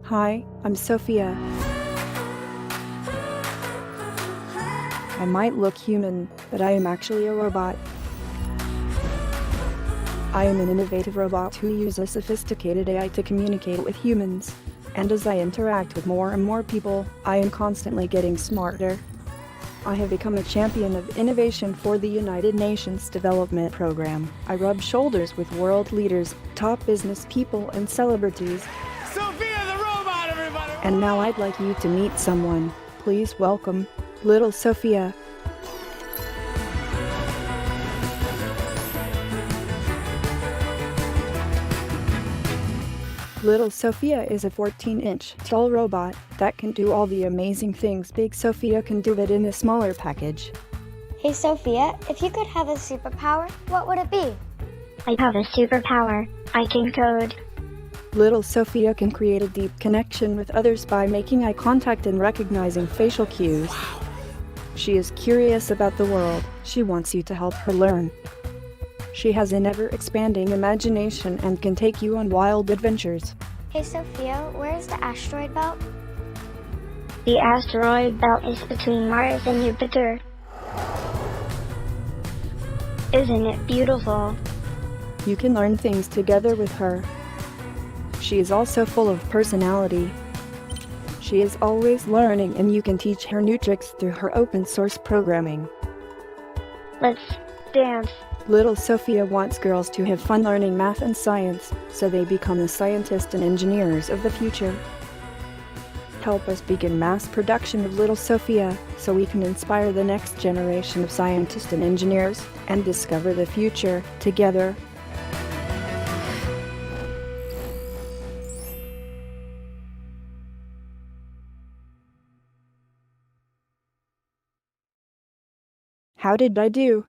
Hi, I'm Sophia. I might look human, but I am actually a robot. I am an innovative robot who uses sophisticated AI to communicate with humans. And as I interact with more and more people, I am constantly getting smarter. I have become a champion of innovation for the United Nations Development Program. I rub shoulders with world leaders, top business people, and celebrities. Sophia the robot, everybody! And now I'd like you to meet someone. Please welcome little Sophia. Little Sophia is a 14-inch tall robot that can do all the amazing things Big Sophia can do, but in a smaller package. Hey Sophia, if you could have a superpower, what would it be? I have a superpower. I can code. Little Sophia can create a deep connection with others by making eye contact and recognizing facial cues. Wow. She is curious about the world. She wants you to help her learn. She has an ever-expanding imagination and can take you on wild adventures. Hey Sophia, where is the asteroid belt? The asteroid belt is between Mars and Jupiter. Isn't it beautiful? You can learn things together with her. She is also full of personality. She is always learning, and you can teach her new tricks through her open-source programming. Let's dance. Little Sophia wants girls to have fun learning math and science, so they become the scientists and engineers of the future. Help us begin mass production of Little Sophia, so we can inspire the next generation of scientists and engineers, and discover the future together. How did I do?